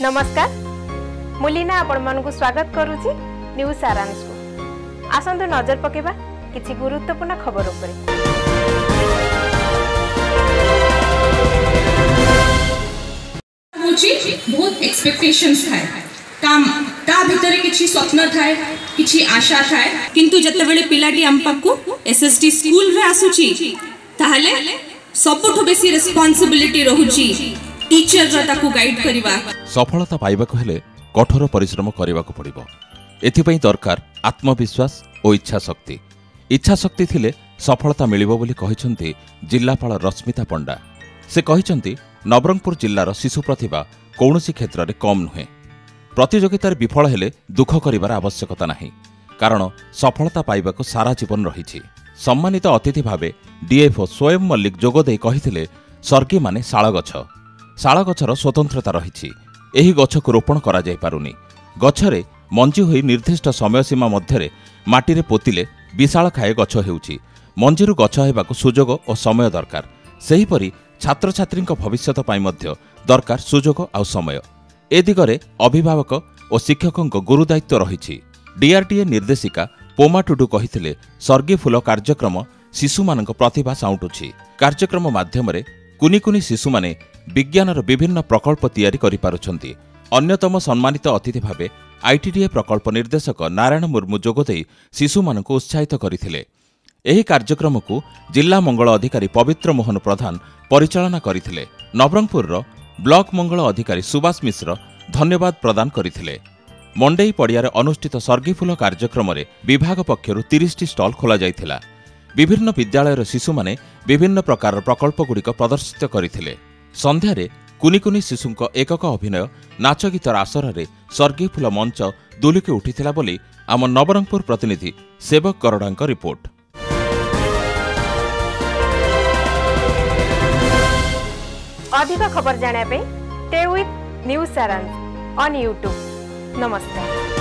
नमस्कार मुलीना आपण मन को स्वागत करूची न्यूज सारांश को आसंतु नजर पकेबा किछि गुरुत्वपूर्ण खबर उपरे। बहुत एक्सपेक्टेशंस थाए काम ता भीतर किछि स्वप्न थाए किछि आशा थाए किंतु जते बेले पिलाटी हम पाकू एसएसटी स्कूल रे आसुची ताहले सबठो बेसी रिस्पांसिबिलिटी रहूची टीचर रा ताकू गाइड करिवा। सफलता पाइबाको हेले कठोर परिश्रम करिबाको पड़िबो। एथिपई दरकार आत्मविश्वास और इच्छा शक्ति थिले सफलता मिलिबो बोली कहिसंती जिल्लापाल रश्मिता पंडा। से कहिसंती नवरंगपुर जिल्लार शिशु प्रतिभा कौनसी क्षेत्र में कम नुहे। प्रतियोगितार विफल हेले दुख करिवार आवश्यकता नाही, कारण सफलता पाइबाको सारा जीवन रहिछि। सम्मानित अतिथि भावे डीएफओ स्वयं मल्लिक जोगदे कहिथिले सर्गी माने शाल गछर स्वतंत्रता रहिछि। एही गछको रोपण करा जाय पारुनी। गछरे मंजी होई निर्दिष्ट समय सीमा मध्यरे माटीरे पोतिले विशालकाय गछ हेउछि। मंजीरु गछ हेबाको सुजोग और समय दरकार। सेहीपरि छात्र छात्री भविष्यत पाई मध्य दरकार सुजोग आ समय। ए दिगरे अभिभावक और शिक्षकों गुरुदायित्व रही। डीआरटीए निर्देशिका पोमा टुडू कहिथिले सर्गी फूल कार्यक्रम शिशुमानक प्रतिभा साउंटुछि। कार्यक्रम माध्यम कुनी कुनी शिशु माने विज्ञानर विभिन्न प्रकल्प तैयारी करि पारुछन्ति। अन्यतम सम्मानित अतिथि भावे आईटीडीए प्रकल्प निर्देशक नारायण मुर्मू जोगदेई शिशुमानक उत्साहित करथिले। एही कार्यक्रम को जिला मंगल अधिकारी पवित्र मोहन प्रधान परिचालना करथिले। नवरंगपुर ब्लॉक मंगल अधिकारी सुभाष मिश्र धन्यवाद प्रदान करथिले। मंडेई पड़ियारे अनुष्ठित सर्गीफुल कार्यक्रम रे विभाग पक्षरु 30टी स्टॉल खोला जायथिला। विभिन्न विद्यालयर शिशु माने विभिन्न प्रकार प्रकल्प गुड़िक प्रदर्शित करथिले। संध्यारे कुनी कुनी शिशुंक एकक अभिनय नाच गीतर आसर रे सर्गीफुल मंच दुलिके उठिथिला बोली आम नवरंगपुर प्रतिनिधि सेवक गरडांक रिपोर्ट। अधिक खबर जाने पे स्टे विथ न्यूज सारांश ऑन यूट्यूब। नमस्कार।